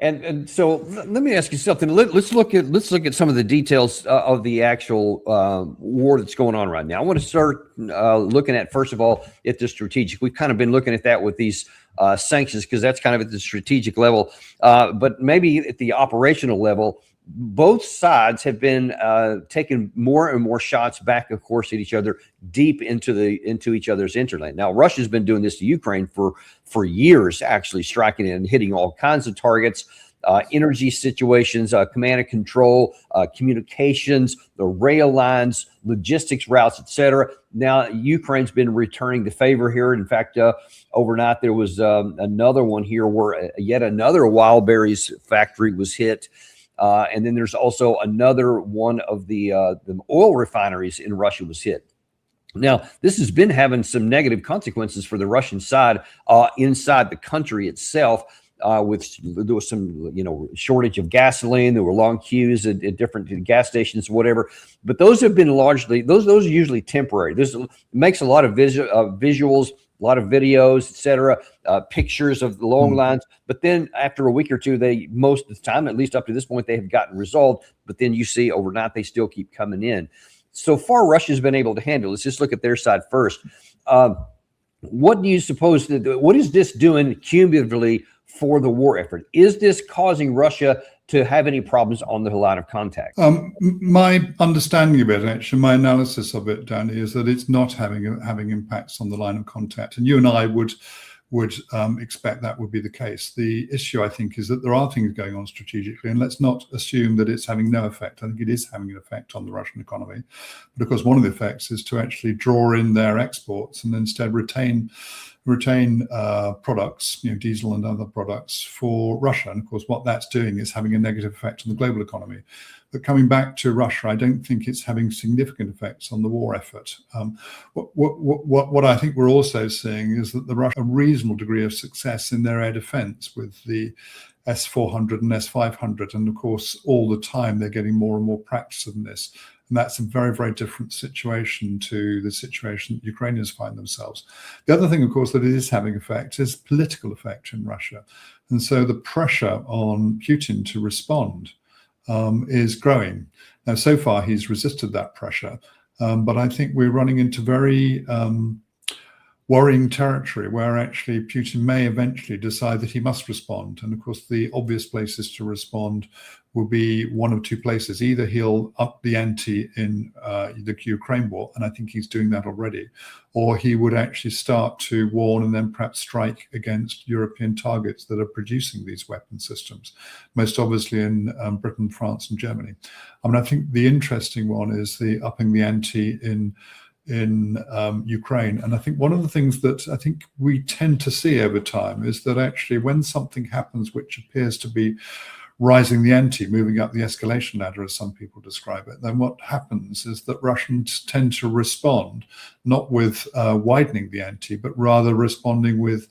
And so let me ask you something. Let's look at some of the details of the actual war that's going on right now. I want to start looking at, first of all, at the strategic. We've kind of been looking at that with these sanctions, because that's kind of at the strategic level. But maybe at the operational level, both sides have been taking more and more shots back, of course, at each other, deep into each other's hinterland. Now, Russia's been doing this to Ukraine for years, actually striking and hitting all kinds of targets, energy situations, command and control, communications, the rail lines, logistics routes, etc. Now, Ukraine's been returning the favor here. In fact, overnight there was another one here where yet another wild berries factory was hit. And then there's also another one of the oil refineries in Russia was hit. Now, this has been having some negative consequences for the Russian side inside the country itself. There was some, shortage of gasoline. There were long queues at different gas stations, whatever. But those have been largely those are usually temporary. This makes a lot of visuals, a lot of videos, etc., pictures of the long lines. But then after a week or two, most of the time, at least up to this point, they have gotten resolved. But then you see overnight, they still keep coming in. So far, Russia's been able to handle. Let's just look at their side first. What do you suppose? What is this doing cumulatively for the war effort? Is this causing Russia to have any problems on the line of contact? My understanding of it, actually, my analysis of it, Danny, is that it's not having impacts on the line of contact. And you and I would expect that would be the case. The issue, I think, is that there are things going on strategically, and let's not assume that it's having no effect. I think it is having an effect on the Russian economy. But of course, one of the effects is to actually draw in their exports and instead retain products, diesel and other products for Russia. And of course, what that's doing is having a negative effect on the global economy. But coming back to Russia, I don't think it's having significant effects on the war effort. What I think we're also seeing is that the Russia a reasonable degree of success in their air defense with the S-400 and S-500. And of course, all the time, they're getting more and more practice in this. And that's a very, very different situation to the situation that Ukrainians find themselves. The other thing, of course, that it is having effect is political effect in Russia. And so the pressure on Putin to respond is growing. Now, so far, he's resisted that pressure. But I think we're running into very worrying territory where actually Putin may eventually decide that he must respond. And of course, the obvious places to respond will be one of two places. Either he'll up the ante in the Ukraine war, and I think he's doing that already, or he would actually start to warn and then perhaps strike against European targets that are producing these weapon systems, most obviously in Britain, France, and Germany. I mean, I think the interesting one is the upping the ante in Ukraine. And I think one of the things that I think we tend to see over time is that actually when something happens which appears to be rising the ante, moving up the escalation ladder, as some people describe it, then what happens is that Russians tend to respond, not with widening the ante, but rather responding with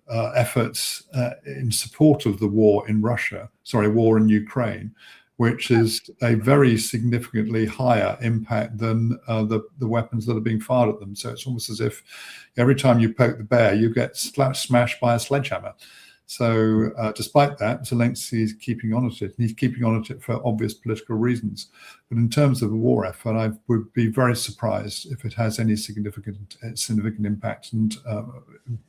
efforts in support of the war in Ukraine, which is a very significantly higher impact than the weapons that are being fired at them. So it's almost as if every time you poke the bear, you get smashed by a sledgehammer. So despite that, Zelensky is keeping on at it, and he's keeping on at it for obvious political reasons. But in terms of the war effort, I would be very surprised if it has any significant impact, and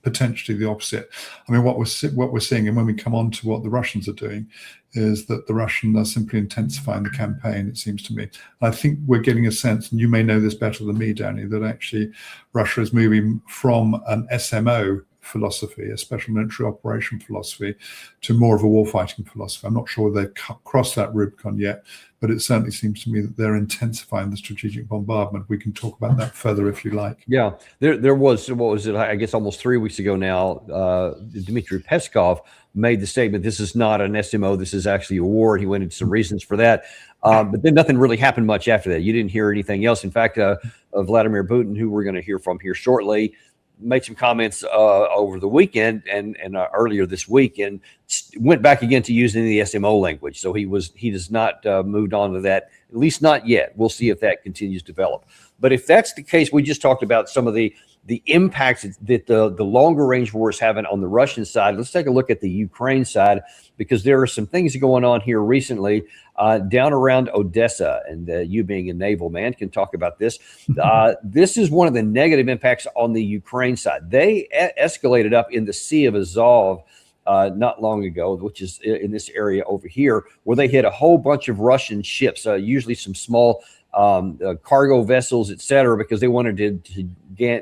potentially the opposite. I mean, what we're seeing, and when we come on to what the Russians are doing, is that the Russians are simply intensifying the campaign, it seems to me. I think we're getting a sense, and you may know this better than me, Danny, that actually Russia is moving from an SMO philosophy, a special military operation philosophy, to more of a warfighting philosophy. I'm not sure they've crossed that Rubicon yet, but it certainly seems to me that they're intensifying the strategic bombardment. We can talk about that further if you like. Yeah, there was, what was it, I guess almost 3 weeks ago now, Dmitry Peskov made the statement, this is not an SMO, this is actually a war. And he went into some reasons for that. But then nothing really happened much after that. You didn't hear anything else. In fact, Vladimir Putin, who we're going to hear from here shortly, made some comments over the weekend and earlier this week, and went back again to using the SMO language. So he does not moved on to that, at least not yet. We'll see if that continues to develop. But if that's the case, we just talked about some of the the impacts that the longer range war is having on the Russian side. Let's take a look at the Ukraine side, because there are some things going on here recently down around Odessa, and you being a naval man can talk about this. This is one of the negative impacts on the Ukraine side. They escalated up in the Sea of Azov not long ago, which is in this area over here, where they hit a whole bunch of Russian ships, usually some small cargo vessels, etc., because they wanted to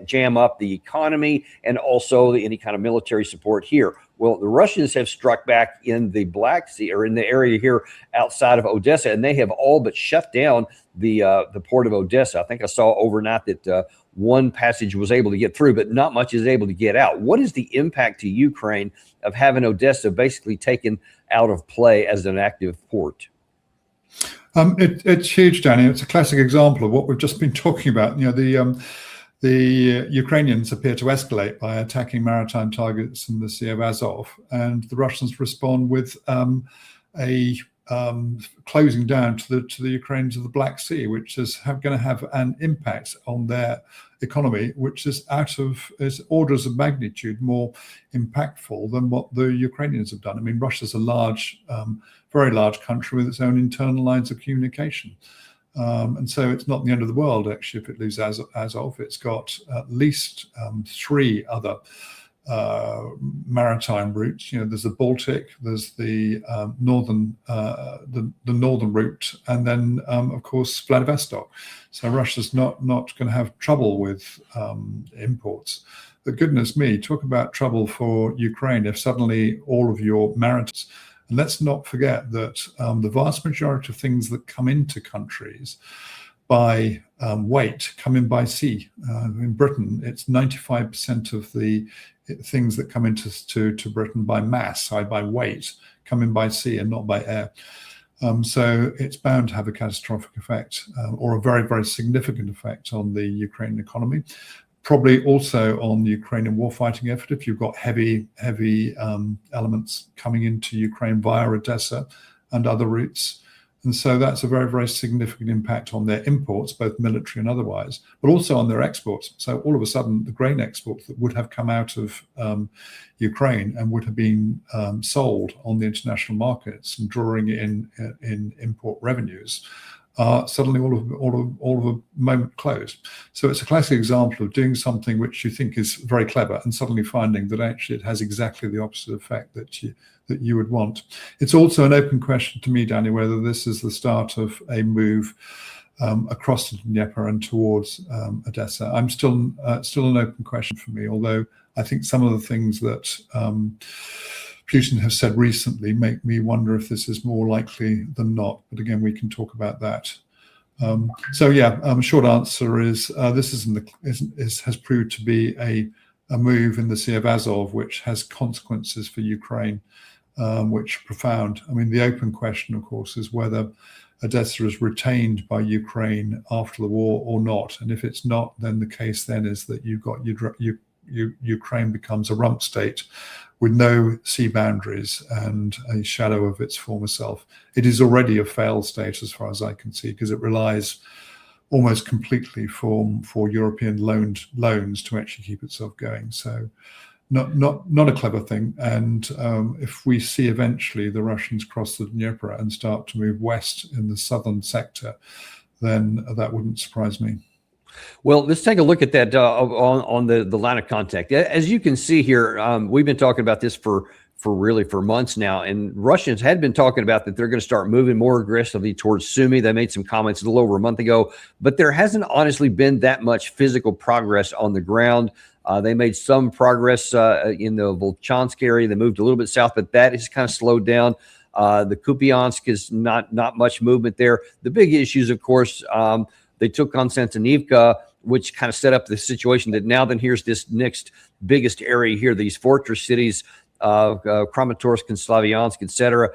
jam up the economy and also any kind of military support here. Well, the Russians have struck back in the Black Sea, or in the area here outside of Odessa, and they have all but shut down the port of Odessa. I think I saw overnight that one passage was able to get through, but not much is able to get out. What is the impact to Ukraine of having Odessa basically taken out of play as an active port? It's huge, Danny. It's a classic example of what we've just been talking about. You know, the Ukrainians appear to escalate by attacking maritime targets in the Sea of Azov, and the Russians respond with a closing down to the Ukrainians of the Black Sea, which is going to have an impact on their economy, which is orders of magnitude more impactful than what the Ukrainians have done. I mean, Russia's a large, very large country with its own internal lines of communication. And so it's not the end of the world, actually, if it loses Azov. It's got at least 3 other maritime routes. You know, there's the Baltic, there's the northern route, and then of course Vladivostok. So Russia's not going to have trouble with imports. But goodness me, talk about trouble for Ukraine if suddenly all of your maritime. And let's not forget that the vast majority of things that come into countries by weight come in by sea. In Britain, it's 95% of the things that come into Britain by mass, by weight, come in by sea and not by air. So it's bound to have a catastrophic effect, or a very, very significant effect on the Ukrainian economy. Probably also on the Ukrainian warfighting effort, if you've got heavy elements coming into Ukraine via Odessa and other routes. And so that's a very, very significant impact on their imports, both military and otherwise, but also on their exports. So all of a sudden, the grain exports that would have come out of Ukraine and would have been sold on the international markets and drawing in import revenues, suddenly all of a moment closed. So it's a classic example of doing something which you think is very clever and suddenly finding that actually it has exactly the opposite effect that you would want. It's also an open question to me, Danny, whether this is the start of a move across the Dnieper and towards Odessa. I'm still an open question for me, although I think some of the things that Putin has said recently make me wonder if this is more likely than not. But again, we can talk about that. Short answer is this has proved to be a move in the Sea of Azov, which has consequences for Ukraine, which are profound. I mean, the open question, of course, is whether Odessa is retained by Ukraine after the war or not. And if it's not, then the case then is that Ukraine becomes a rump state with no sea boundaries and a shadow of its former self. It is already a failed state as far as I can see, because it relies almost completely for European loans to actually keep itself going. So not a clever thing. And if we see eventually the Russians cross the Dnieper and start to move west in the southern sector, then that wouldn't surprise me. Well, let's take a look at that on the line of contact. As you can see here, we've been talking about this for months now, and Russians had been talking about that they're going to start moving more aggressively towards Sumy. They made some comments a little over a month ago, but there hasn't honestly been that much physical progress on the ground. They made some progress in the Volchansk area. They moved a little bit south, but that has kind of slowed down. The Kupiansk is not much movement there. The big issues, of course, they took Konstantinivka, which kind of set up the situation that now then here's this next biggest area here, these fortress cities, Kramatorsk and Slavyansk, etc.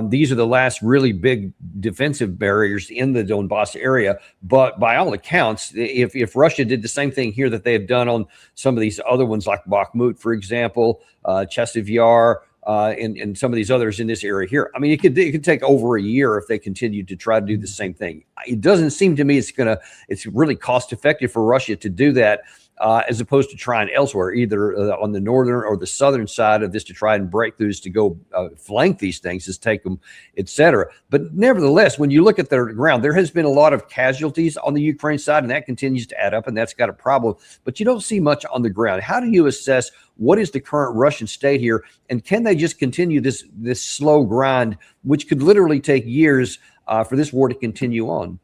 These are the last really big defensive barriers in the Donbass area. But by all accounts, if Russia did the same thing here that they have done on some of these other ones, like Bakhmut, for example, Chasiv Yar, and some of these others in this area here, I mean, it could take over a year if they continue to try to do the same thing. It doesn't seem to me it's really cost effective for Russia to do that. as opposed to trying elsewhere, either on the northern or the southern side of this to try and break through, to go flank these things, just take them, etc. But nevertheless, when you look at the ground, there has been a lot of casualties on the Ukraine side, and that continues to add up, and that's got a problem. But you don't see much on the ground. How do you assess what is the current Russian state here, and can they just continue this slow grind, which could literally take years for this war to continue on?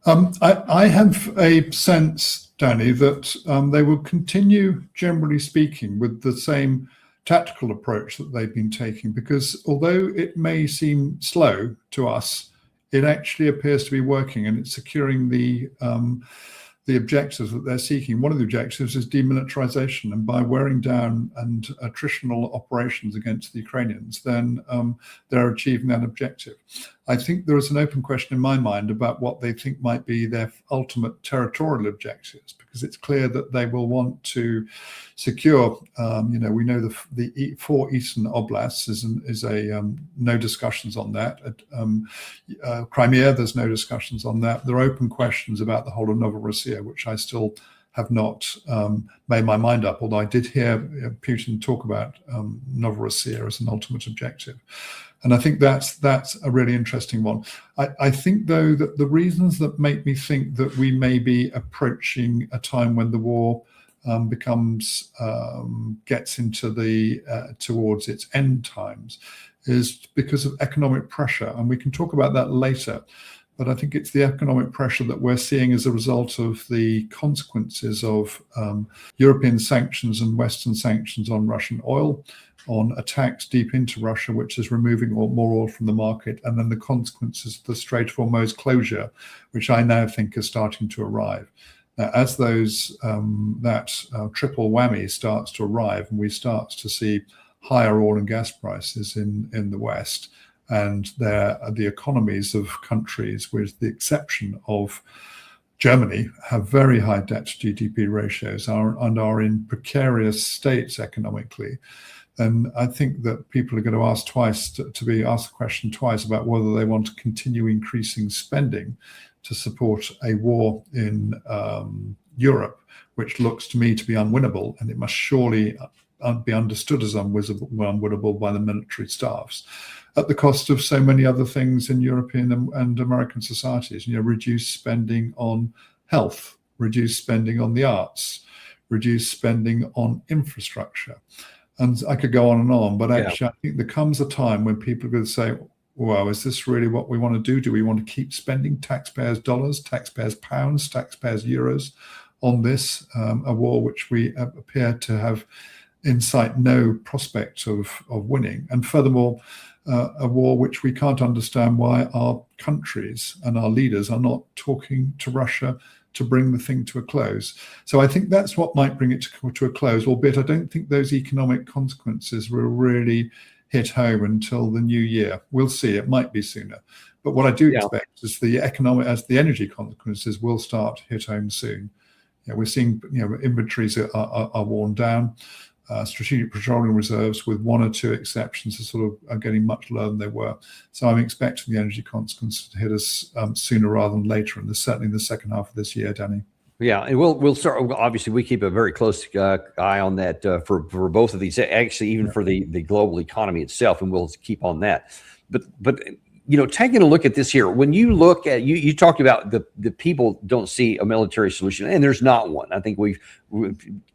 I have a sense, Danny, that they will continue, generally speaking, with the same tactical approach that they've been taking, because although it may seem slow to us, it actually appears to be working, and it's securing the objectives that they're seeking. One of the objectives is demilitarization, and by wearing down and attritional operations against the Ukrainians, then they're achieving that objective. I think there is an open question in my mind about what they think might be their ultimate territorial objectives, because it's clear that they will want to secure, we know the 4 eastern oblasts is a no discussions on that. Crimea, there's no discussions on that. There are open questions about the whole of Novorossiya, which I still have not made my mind up, although I did hear Putin talk about Novorossiya as an ultimate objective. And I think that's a really interesting one. I think, though, that the reasons that make me think that we may be approaching a time when the war gets into towards its end times is because of economic pressure. And we can talk about that later. But I think it's the economic pressure that we're seeing as a result of the consequences of European sanctions and Western sanctions on Russian oil, on attacks deep into Russia, which is removing more oil from the market, and then the consequences of the Strait of Hormuz closure, which I now think is starting to arrive. Now, as that triple whammy starts to arrive, and we start to see higher oil and gas prices in the West, and the economies of countries, with the exception of Germany, have very high debt to GDP ratios and are in precarious states economically, then I think that people are going to ask twice, to be asked the question twice about whether they want to continue increasing spending to support a war in Europe, which looks to me to be unwinnable, and it must surely be understood as unwinnable by the military staffs, at the cost of so many other things in European and American societies. Reduce spending on health, reduce spending on the arts, reduce spending on infrastructure. And I could go on, but actually, I think there comes a time when people are going to say, well, is this really what we want to do? Do we want to keep spending taxpayers' dollars, taxpayers' pounds, taxpayers' euros on this, a war which we appear to have in sight no prospect of winning? And furthermore, a war which we can't understand why our countries and our leaders are not talking to Russia to bring the thing to a close. So I think that's what might bring it to a close, albeit I don't think those economic consequences will really hit home until the new year. We'll see, it might be sooner. But what I do expect is the energy consequences will start to hit home soon. We're seeing inventories are worn down. Strategic petroleum reserves, with 1 or 2 exceptions, are getting much lower than they were. So I'm expecting the energy consequences to hit us sooner rather than later, and certainly in the second half of this year, Danny. Yeah, and we'll start. Obviously, we keep a very close eye on that for both of these. Actually, even for the global economy itself, and we'll keep on that. But taking a look at this here, when you look at you talked about the people don't see a military solution, and there's not one. I think we've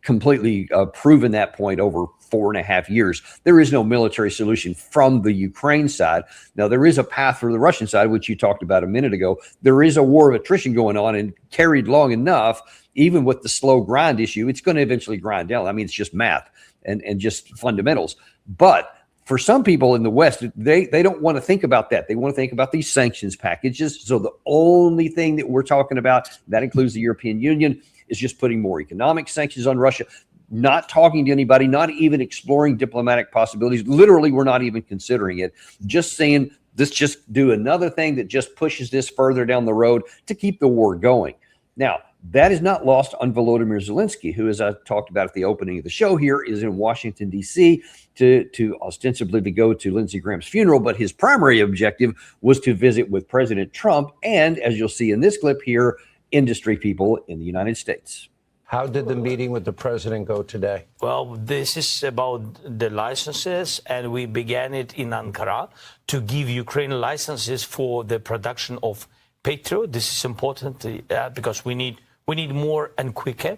completely proven that point over 4.5 years. There is no military solution from the Ukraine side. Now, there is a path for the Russian side, which you talked about a minute ago. There is a war of attrition going on, and carried long enough, even with the slow grind issue, it's going to eventually grind down. I mean, it's just math and just fundamentals. But for some people in the West, they don't want to think about that. They want to think about these sanctions packages. So the only thing that we're talking about, that includes the European Union, is just putting more economic sanctions on Russia, not talking to anybody, not even exploring diplomatic possibilities. Literally, we're not even considering it. Just saying, let's just do another thing that just pushes this further down the road to keep the war going. Now, that is not lost on Volodymyr Zelensky, who, as I talked about at the opening of the show here, is in Washington, D.C. to ostensibly to go to Lindsey Graham's funeral. But his primary objective was to visit with President Trump and, as you'll see in this clip here, industry people in the United States. How did the meeting with the president go today? Well, this is about the licenses, and we began it in Ankara to give Ukraine licenses for the production of Patriot. This is important because we need more and quicker.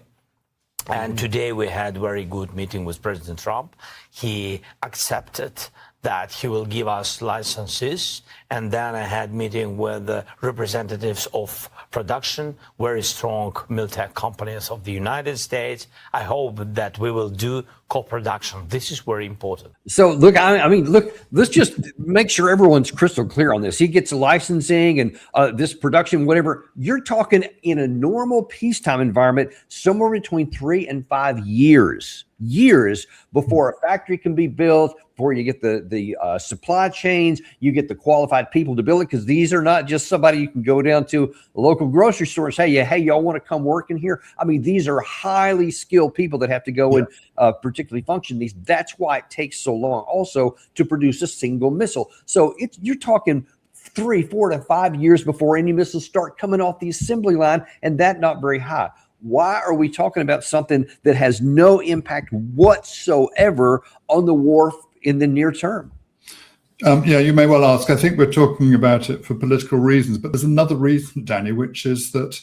And today we had a very good meeting with President Trump. He accepted that he will give us licenses. And then I had meeting with the representatives of production, very strong military companies of the United States. I hope that we will do co-production. This is very important. So look, I mean, look, let's just make sure everyone's crystal clear on this. He gets licensing and this production, whatever. You're talking in a normal peacetime environment, somewhere between 3 and 5 years before a factory can be built, before you get the supply chains, you get the qualified people to build it, because these are not just somebody you can go down to a local grocery store and say, hey, y'all want to come work in here? I mean, these are highly skilled people that have to go and particularly function these. That's why it takes so long also to produce a single missile. So you're talking 3, 4 to 5 years before any missiles start coming off the assembly line, and that not very high. Why are we talking about something that has no impact whatsoever on the war in the near term? Yeah, you may well ask. I think we're talking about it for political reasons, but there's another reason, Danny, which is that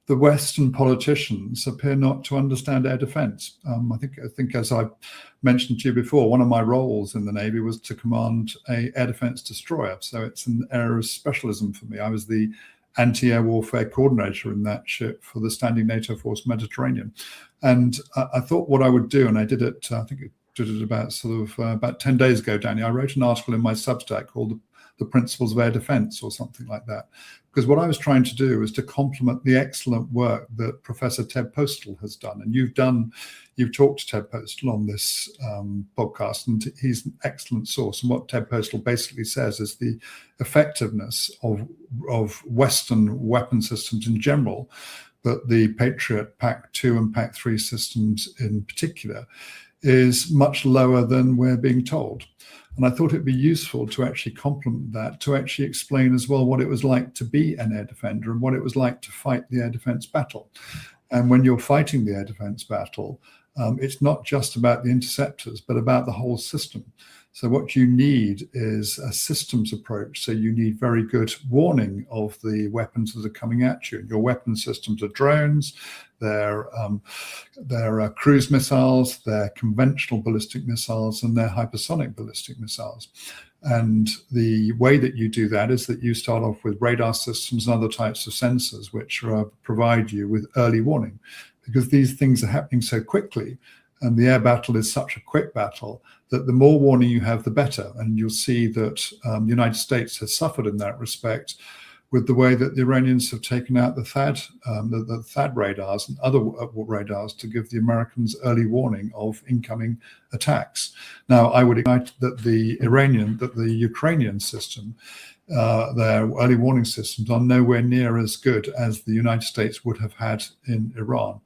the Western politicians appear not to understand air defense. I think, as I mentioned to you before, one of my roles in the Navy was to command an air defense destroyer. So it's an area of specialism for me. I was the anti-air warfare coordinator in that ship for the standing NATO force Mediterranean. And I thought what I would do, and I did it, I think I did it about 10 days ago, Danny. I wrote an article in my Substack called The Principles of Air Defense or something like that. Because what I was trying to do is to complement the excellent work that Professor Ted Postal has done. And you've talked to Ted Postal on this podcast, and he's an excellent source. And what Ted Postal basically says is the effectiveness of Western weapon systems in general, but the Patriot PAC-2 and PAC-3 systems in particular, is much lower than we're being told. And I thought it'd be useful to actually complement that, to actually explain as well what it was like to be an air defender and what it was like to fight the air defense battle. And when you're fighting the air defense battle, it's not just about the interceptors, but about the whole system. So what you need is a systems approach. So you need very good warning of the weapons that are coming at you. Your weapon systems are drones, they're cruise missiles, they're conventional ballistic missiles, and they're hypersonic ballistic missiles. And the way that you do that is that you start off with radar systems and other types of sensors, which provide you with early warning, because these things are happening so quickly. And the air battle is such a quick battle that the more warning you have, the better. And you'll see that the United States has suffered in that respect with the way that the Iranians have taken out the THAAD radars and other radars to give the Americans early warning of incoming attacks. Now, I would ignite that the Ukrainian system, their early warning systems are nowhere near as good as the United States would have had in Iran.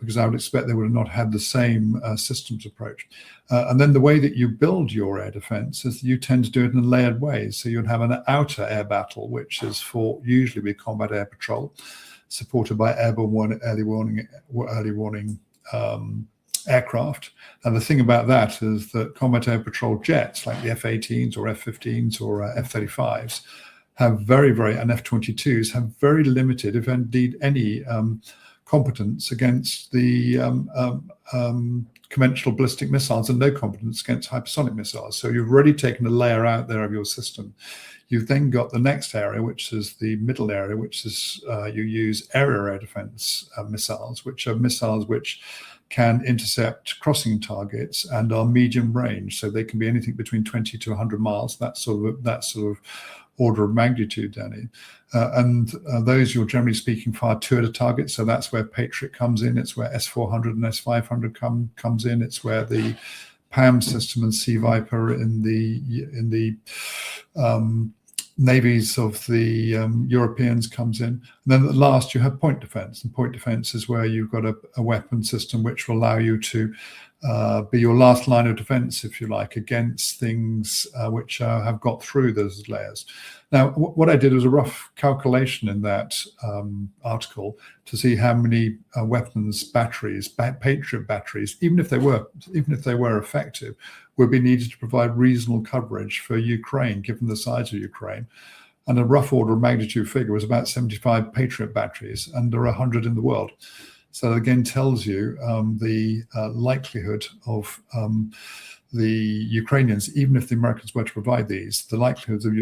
Because I would expect they would have not had the same systems approach. And then the way that you build your air defense is you tend to do it in a layered way. So you'd have an outer air battle, which is fought usually with combat air patrol, supported by airborne early warning aircraft. And the thing about that is that combat air patrol jets, like the F-18s or F-15s or F-35s, have and F-22s have very limited, if indeed any, competence against the conventional ballistic missiles and no competence against hypersonic missiles. So you've already taken a layer out there of your system. You've then got the next area, which is the middle area, which is you use area air defense missiles, which are missiles which can intercept crossing targets and are medium range. So they can be anything between 20 to 100 miles, that sort of order of magnitude, Danny. And those you're generally speaking fire two at a target. So that's where Patriot comes in. It's where S-400 and S-500 comes in. It's where the PAM system and Sea Viper in the navies of the Europeans comes in. And then at last you have point defense. And point defense is where you've got a weapon system which will allow you to be your last line of defense, if you like, against things which have got through those layers. Now, what I did was a rough calculation in that article to see how many weapons batteries, Patriot batteries, even if they were effective, would be needed to provide reasonable coverage for Ukraine, given the size of Ukraine. And a rough order of magnitude figure was about 75 Patriot batteries, and there are 100 in the world. So again, tells you the likelihood of the Ukrainians, even if the Americans were to provide these, the likelihoods of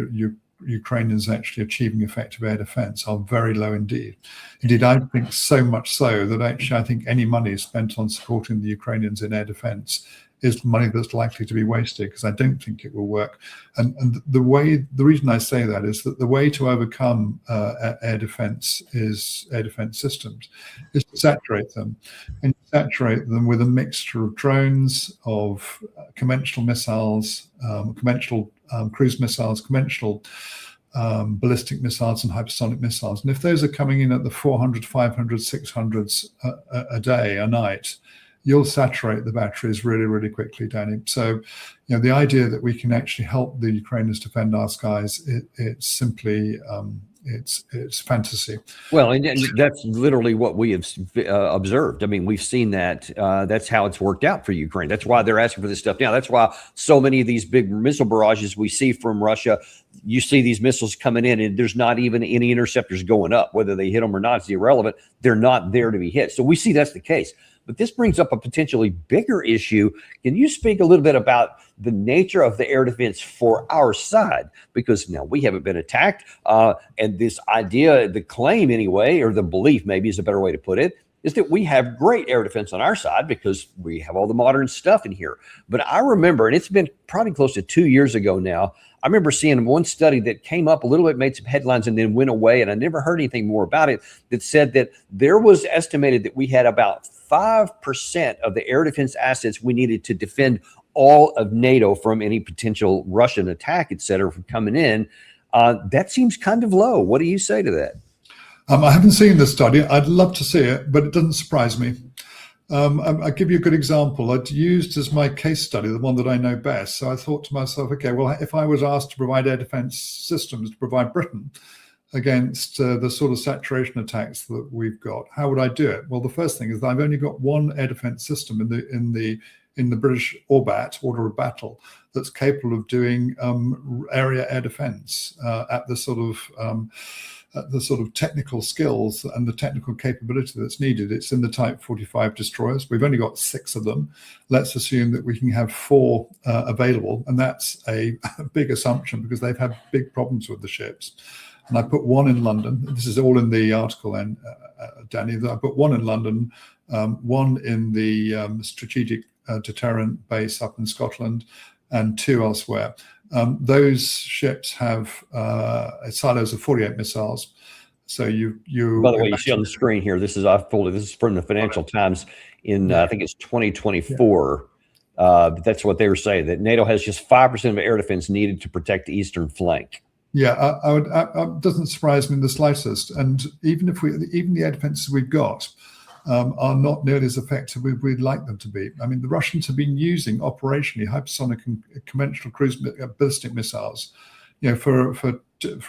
Ukrainians actually achieving effective air defense are very low indeed. Indeed, I think so much so that actually I think any money spent on supporting the Ukrainians in air defense is money that's likely to be wasted, because I don't think it will work. And the reason I say that is that the way to overcome air defense systems is to saturate them, and saturate them with a mixture of drones, of conventional missiles, conventional cruise missiles, conventional ballistic missiles and hypersonic missiles. And if those are coming in at the 400, 500, 600s a day, a night, you'll saturate the batteries really, really quickly, Danny. So, the idea that we can actually help the Ukrainians defend our skies, it's simply, it's fantasy. Well, and that's literally what we have observed. I mean, we've seen that. That's how it's worked out for Ukraine. That's why they're asking for this stuff now. That's why so many of these big missile barrages we see from Russia, you see these missiles coming in, and there's not even any interceptors going up. Whether they hit them or not is irrelevant. They're not there to be hit. So we see that's the case. But this brings up a potentially bigger issue. Can you speak a little bit about the nature of the air defense for our side? Because now we haven't been attacked. And this idea, the claim anyway, or the belief maybe is a better way to put it, is that we have great air defense on our side because we have all the modern stuff in here. But I remember, and it's been probably close to 2 years ago now, I remember seeing one study that came up a little bit, made some headlines, and then went away, and I never heard anything more about it, that said that there was estimated that we had about 5% of the air defense assets we needed to defend all of NATO from any potential Russian attack, et cetera, from coming in. That seems kind of low. What do you say to that? I haven't seen the study. I'd love to see it, but it doesn't surprise me. I'll give you a good example. I'd used as my case study the one that I know best. So I thought to myself, okay, well, if I was asked to provide air defense systems to provide Britain against the sort of saturation attacks that we've got, how would I do it? Well, the first thing is that I've only got one air defense system in the British order of battle that's capable of doing area air defense at the sort of technical skills and the technical capability that's needed. It's in the Type 45 destroyers. We've only got 6 of them. Let's assume that we can have 4 available, and that's a big assumption because they've had big problems with the ships. And I put one in London. This is all in the article, and Danny. I put one in London, one in the strategic deterrent base up in Scotland, and 2 elsewhere. Those ships have silos of 48 missiles. So you. By the way, you see on the screen here. This is from the Financial Times in I think it's 2024. But that's what they were saying, that NATO has just 5% of air defense needed to protect the eastern flank. Yeah, it doesn't surprise me in the slightest. And even the air defenses we've got are not nearly as effective as we'd like them to be. I mean, the Russians have been using operationally hypersonic and conventional cruise ballistic missiles, for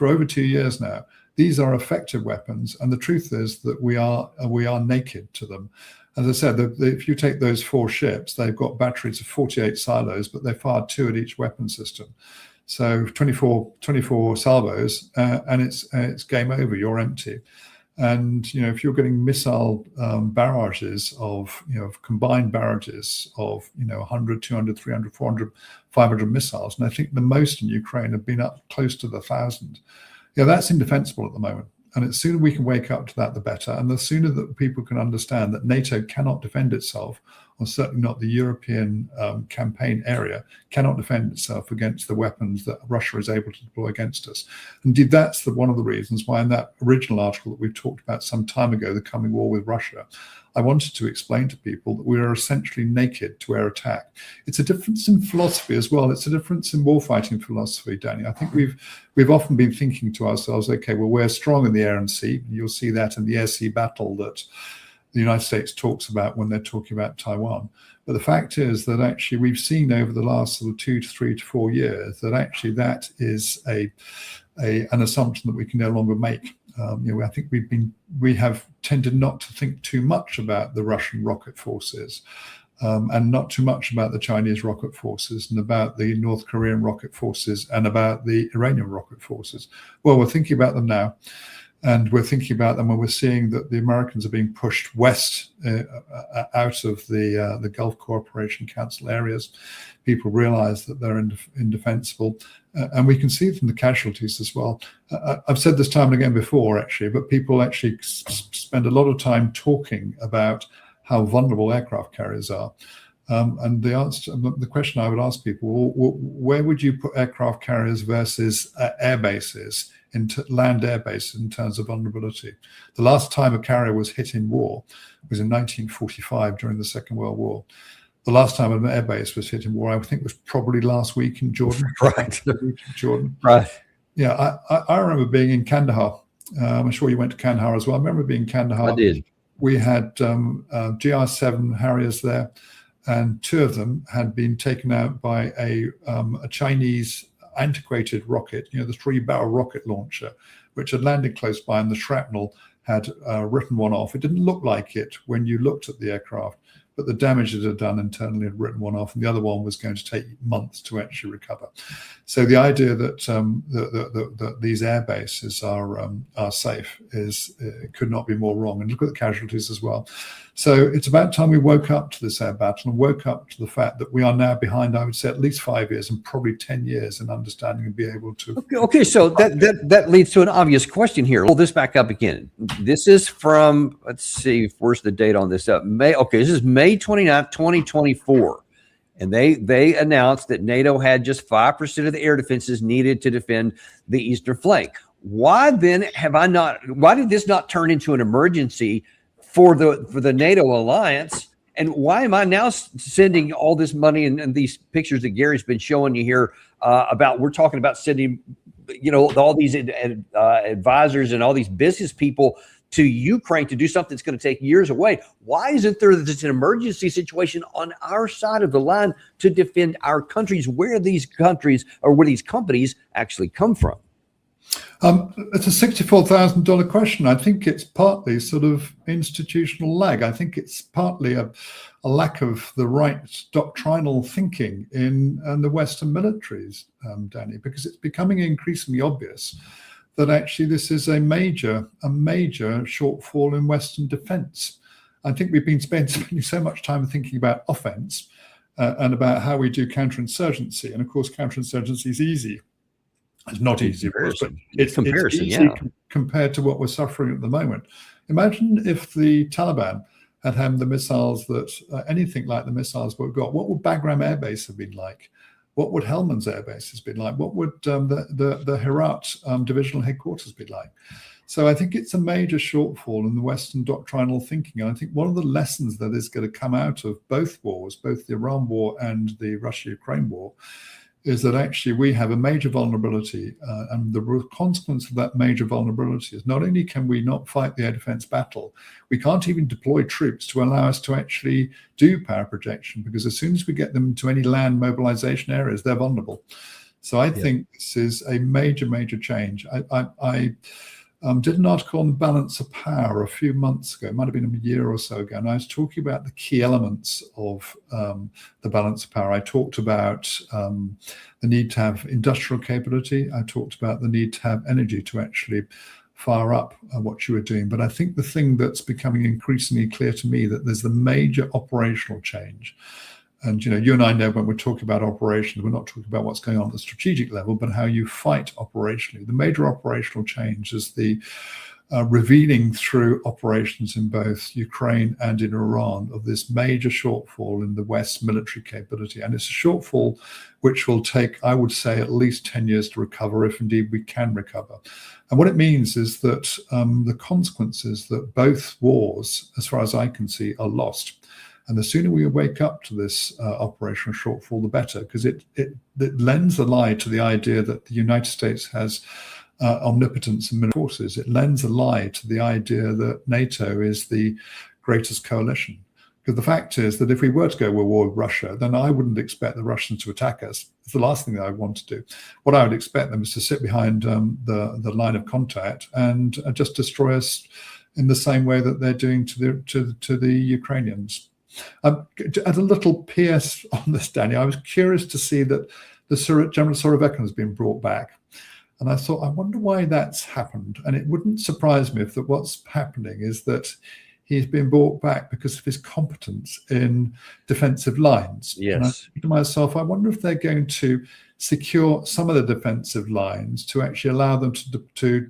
over 2 years now. These are effective weapons, and the truth is that we are naked to them. As I said, if you take those 4 ships, they've got batteries of 48 silos, but they fired 2 at each weapon system. So 24 salvos, and it's game over. You're empty. And if you're getting missile barrages of combined barrages of 100, 200, 300, 400, 500 missiles, and I think the most in Ukraine have been up close to the 1,000. That's indefensible at the moment. And the sooner we can wake up to that, the better. And the sooner that people can understand that NATO cannot defend itself, or certainly not the European campaign area, cannot defend itself against the weapons that Russia is able to deploy against us. Indeed, that's one of the reasons why in that original article that we've talked about some time ago, The Coming War with Russia, I wanted to explain to people that we are essentially naked to air attack. It's a difference in philosophy as well. It's a difference in warfighting philosophy, Danny. I think we've often been thinking to ourselves, okay, well, we're strong in the air and sea. You'll see that in the air-sea battle that the United States talks about when they're talking about Taiwan. But the fact is that actually we've seen over the last sort of 2 to 3 to 4 years that actually that is an assumption that we can no longer make. I think we have tended not to think too much about the Russian rocket forces, and not too much about the Chinese rocket forces, and about the North Korean rocket forces, and about the Iranian rocket forces. Well, we're thinking about them now, and we're thinking about them when we're seeing that the Americans are being pushed west out of the Gulf Cooperation Council areas. People realize that they're indefensible, and we can see from the casualties as well. I've said this time and again before, actually, but people actually spend a lot of time talking about how vulnerable aircraft carriers are. And the question I would ask people, where would you put aircraft carriers versus air bases, land air bases, in terms of vulnerability? The last time a carrier was hit in war was in 1945 during the Second World War. The last time an air base was hit in war, I think, was probably last week in Jordan. Right. Jordan. Right. Yeah, I remember being in Kandahar. I'm sure you went to Kandahar as well. I remember being in Kandahar. I did. We had GR7 Harriers there, and 2 of them had been taken out by a Chinese antiquated rocket, the 3-barrel rocket launcher, which had landed close by, and the shrapnel had written one off. It didn't look like it when you looked at the aircraft, but the damage it had done internally had written one off, and the other one was going to take months to actually recover. So the idea that that these air bases are safe could not be more wrong. And look at the casualties as well. So it's about time we woke up to this air battle and woke up to the fact that we are now behind, I would say, at least 5 years and probably 10 years in understanding and be able to. Okay, so that leads to an obvious question here. Pull this back up again. This is from, let's see, where's the date on this? This is May 29th, 2024. And they announced that NATO had just 5% of the air defenses needed to defend the eastern flank. Why then why did this not turn into an emergency for the NATO alliance? And why am I now sending all this money and these pictures that Gary's been showing you here we're talking about sending, all these advisors and all these business people to Ukraine to do something that's going to take years away? Why isn't there this an emergency situation on our side of the line to defend our countries, where these countries or where these companies actually come from? It's a $64,000 question. I think it's partly sort of institutional lag. I think it's partly a lack of the right doctrinal thinking in the Western militaries, Danny, because it's becoming increasingly obvious that actually this is a major shortfall in Western defense. I think we've been spending so much time thinking about offense and about how we do counterinsurgency. And of course, counterinsurgency is easy. It's not easy, of course, but it's easy compared to what we're suffering at the moment. Imagine if the Taliban had the missiles that anything like the missiles we've got. What would Bagram Air Base have been like? What would Helmand's Air Base have been like? What would the Herat divisional headquarters be like? So I think it's a major shortfall in the Western doctrinal thinking. And I think one of the lessons that is going to come out of both wars, both the Iran war and the Russia-Ukraine war, is that actually we have a major vulnerability, and the consequence of that major vulnerability is not only can we not fight the air defense battle, we can't even deploy troops to allow us to actually do power projection, because as soon as we get them to any land mobilization areas, they're vulnerable. So I think this is a major change. I did an article on balance of power a few months ago, it might have been a year or so ago, and I was talking about the key elements of the balance of power. I talked about the need to have industrial capability. I talked about the need to have energy to actually fire up what you were doing. But I think the thing that's becoming increasingly clear to me that there's the major operational change. And you and I know when we're talking about operations, we're not talking about what's going on at the strategic level, but how you fight operationally. The major operational change is the revealing through operations in both Ukraine and in Iran of this major shortfall in the West's military capability. And it's a shortfall which will take, I would say, at least 10 years to recover, if indeed we can recover. And what it means is that the consequences that both wars, as far as I can see, are lost. And the sooner we wake up to this operational shortfall, the better, because it lends a lie to the idea that the United States has omnipotence in military forces. It lends a lie to the idea that NATO is the greatest coalition. Because the fact is that if we were to go to war with Russia, then I wouldn't expect the Russians to attack us. It's the last thing that I want to do. What I would expect them is to sit behind the line of contact and just destroy us in the same way that they're doing to the Ukrainians. As a little PS on this, Danny, I was curious to see that the General Surovikin has been brought back. And I thought, I wonder why that's happened. And it wouldn't surprise me if that what's happening is that he's been brought back because of his competence in defensive lines. Yes. And I think to myself, I wonder if they're going to secure some of the defensive lines to actually allow them to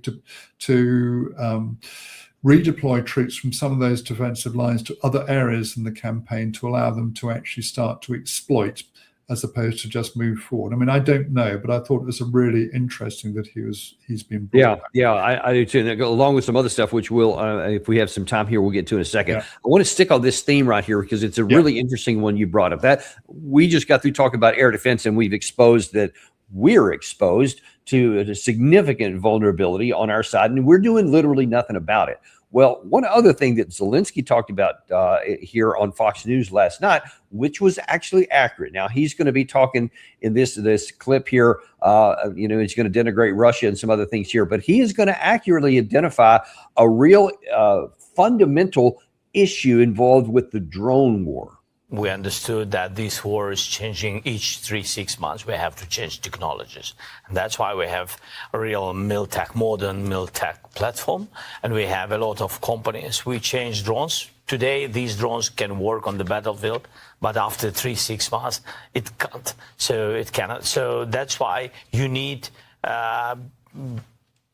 redeploy troops from some of those defensive lines to other areas in the campaign to allow them to actually start to exploit as opposed to just move forward. I mean, I don't know, but I thought it was a really interesting that he's been brought back. I do too. And along with some other stuff, which we'll, if we have some time here, we'll get to in a second. Yeah. I want to stick on this theme right here because it's a really interesting one you brought up. That we just got through talking about air defense, and we've exposed that we're exposed to a significant vulnerability on our side, and we're doing literally nothing about it. Well, one other thing that Zelensky talked about here on Fox News last night, which was actually accurate. Now, he's going to be talking in this clip here, he's going to denigrate Russia and some other things here, but he is going to accurately identify a real fundamental issue involved with the drone war. We understood that this war is changing each 3-6 months. We have to change technologies. And that's why we have a real modern miltech platform. And we have a lot of companies. We change drones. Today, these drones can work on the battlefield, but after 3-6 months, it can't. So it cannot. So that's why you need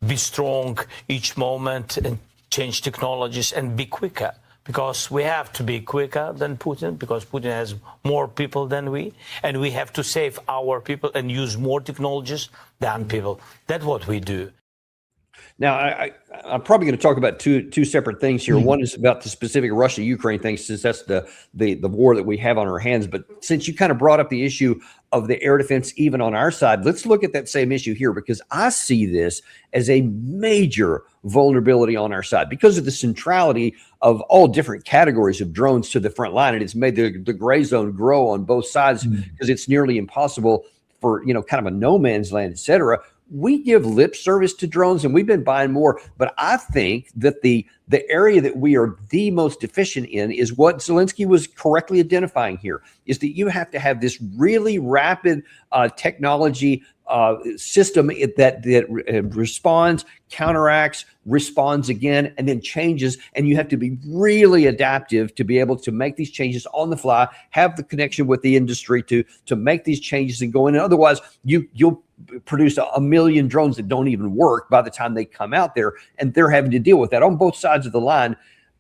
be strong each moment and change technologies and be quicker. Because we have to be quicker than Putin, because Putin has more people than we, and we have to save our people and use more technologies than people. That's what we do. Now, I'm probably going to talk about two separate things here. One is about the specific Russia-Ukraine thing, since that's the war that we have on our hands. But since you kind of brought up the issue of the air defense, even on our side, let's look at that same issue here, because I see this as a major vulnerability on our side because of the centrality of all different categories of drones to the front line. And it's made the gray zone grow on both sides because it's nearly impossible for, kind of a no man's land, et cetera. We give lip service to drones and we've been buying more, but I think that the area that we are the most deficient in is what Zelensky was correctly identifying here, is that you have to have this really rapid technology system that responds, counteracts, responds again, and then changes. And you have to be really adaptive to be able to make these changes on the fly, have the connection with the industry to make these changes and go in. And otherwise, you'll produce a million drones that don't even work by the time they come out there, and they're having to deal with that on both sides of the line,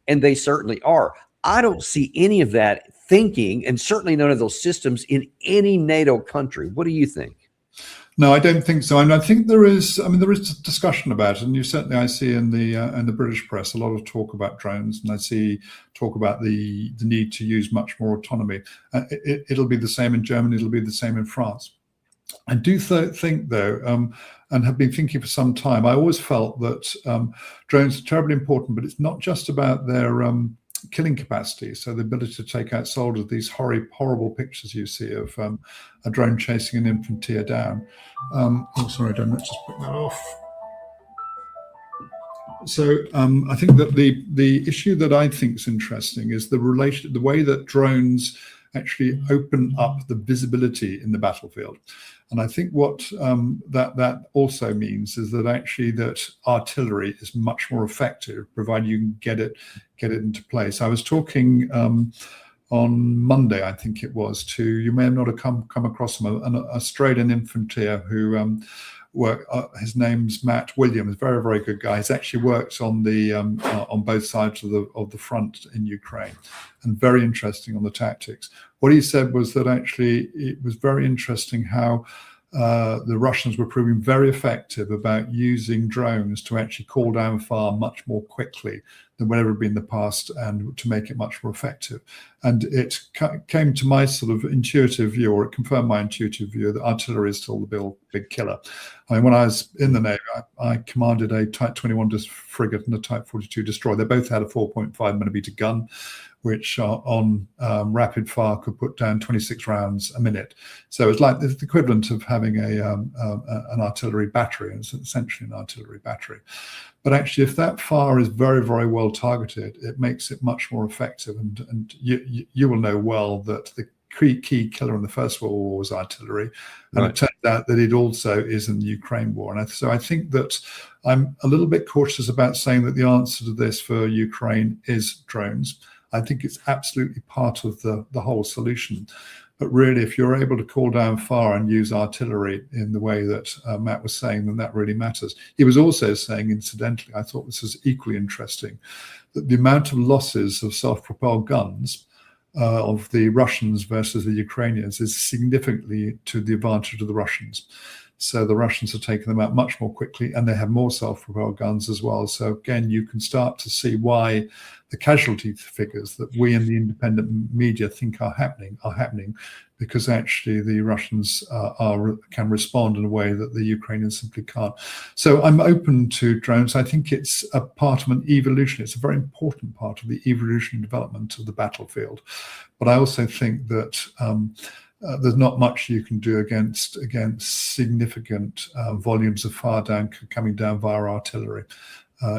and they certainly are. I don't see any of that thinking, and certainly none of those systems in any NATO country. What do you think? No, I don't think so. And I think there is discussion about it, and I see in the British press a lot of talk about drones, and I see talk about the need to use much more autonomy. It'll be the same in Germany. It'll be the same in France. I do think, though, and have been thinking for some time, I always felt that drones are terribly important, but it's not just about their killing capacity. So the ability to take out soldiers, these horrible pictures you see of a drone chasing an infantry down. Let's just put that off. So I think that the issue that I think is interesting is the way that drones actually open up the visibility in the battlefield. And I think what that also means is that actually that artillery is much more effective, provided you can get it into place. I was talking on Monday, I think it was, you may not have come across him, an Australian infantry who his name's Matt Williams, very, very good guy. He's actually worked on both sides of the front in Ukraine, and very interesting on the tactics. What he said was that actually it was very interesting how the Russians were proving very effective about using drones to actually call down fire much more quickly than whatever had been in the past, and to make it much more effective. And it came to my sort of intuitive view, or it confirmed my intuitive view, that artillery is still the big killer. I mean, when I was in the Navy, I commanded a Type 21 frigate and a Type 42 destroyer. They both had a 4.5 millimeter gun, which on rapid fire could put down 26 rounds a minute. So it's like the equivalent of having an artillery battery, and it's essentially an artillery battery. But actually, if that fire is very, very well targeted, it makes it much more effective. And you will know well that the key killer in the First World War was artillery. And Right. it turns out that it also is in the Ukraine war. And so I think that I'm a little bit cautious about saying that the answer to this for Ukraine is drones. I think it's absolutely part of the whole solution. But really, if you're able to call down fire and use artillery in the way that Matt was saying, then that really matters. He was also saying, incidentally, I thought this was equally interesting, that the amount of losses of self-propelled guns of the Russians versus the Ukrainians is significantly to the advantage of the Russians. So the Russians are taking them out much more quickly, and they have more self-propelled guns as well. So again, you can start to see why the casualty figures that we in the independent media think are happening, because actually the Russians can respond in a way that the Ukrainians simply can't. So I'm open to drones. I think it's a part of an evolution. It's a very important part of the evolutionary development of the battlefield. But I also think that there's not much you can do against significant volumes of fire coming down via artillery.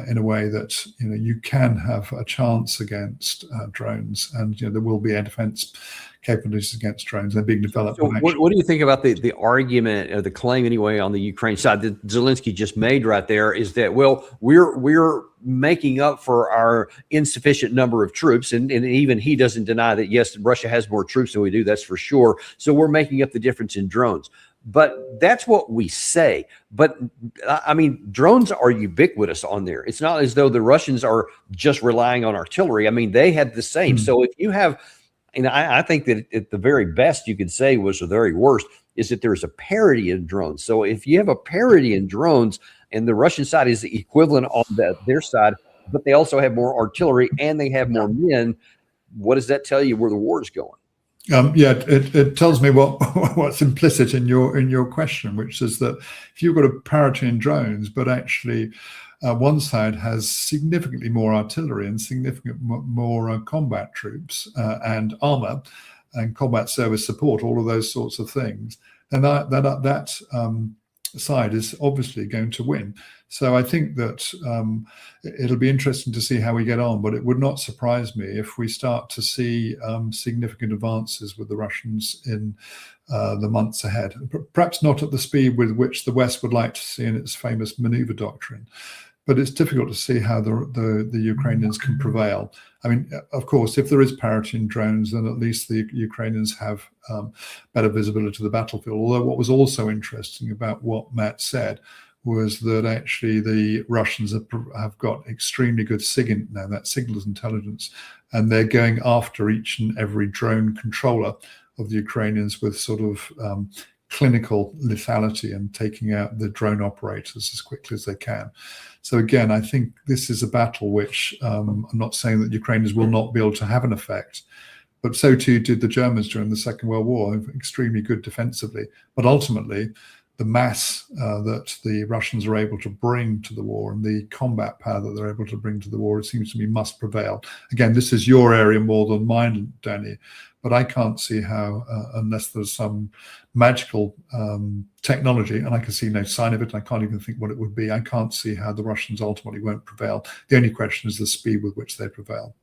In a way that you can have a chance against drones, and there will be air defense capabilities against drones. They're being developed. So what do you think about the argument, or the claim anyway, on the Ukraine side that Zelensky just made right there, is that, well, we're making up for our insufficient number of troops, and even he doesn't deny that, yes, Russia has more troops than we do, that's for sure. So we're making up the difference in drones. But that's what we say. But I mean, drones are ubiquitous on there. It's not as though the Russians are just relying on artillery. I mean, they had the same. So if you have, and I think that at the very best you could say was the very worst is that there's a parity in drones. So if you have a parity in drones, and the Russian side is the equivalent on their side, but they also have more artillery and they have more men, what does that tell you where the war is going? Yeah, it tells me what's implicit in your question, which is that if you've got a parity in drones, but actually one side has significantly more artillery and significantly more combat troops and armor and combat service support, all of those sorts of things, then that side is obviously going to win. So I think that it'll be interesting to see how we get on, but it would not surprise me if we start to see significant advances with the Russians in the months ahead. Perhaps not at the speed with which the West would like to see in its famous maneuver doctrine, but it's difficult to see how the Ukrainians can prevail. I mean, of course, if there is parity in drones, then at least the Ukrainians have better visibility to the battlefield. Although what was also interesting about what Matt said was that actually the Russians have got extremely good SIGINT now, that signals intelligence, and they're going after each and every drone controller of the Ukrainians with sort of clinical lethality and taking out the drone operators as quickly as they can. So again, I think this is a battle which I'm not saying that Ukrainians will not be able to have an effect, but so too did the Germans during the Second World War, extremely good defensively. But ultimately, the mass that the Russians are able to bring to the war and the combat power that they're able to bring to the war, it seems to me, must prevail. Again, this is your area more than mine, Danny, but I can't see how, unless there's some magical technology, and I can see no sign of it, and I can't even think what it would be, I can't see how the Russians ultimately won't prevail. The only question is the speed with which they prevail.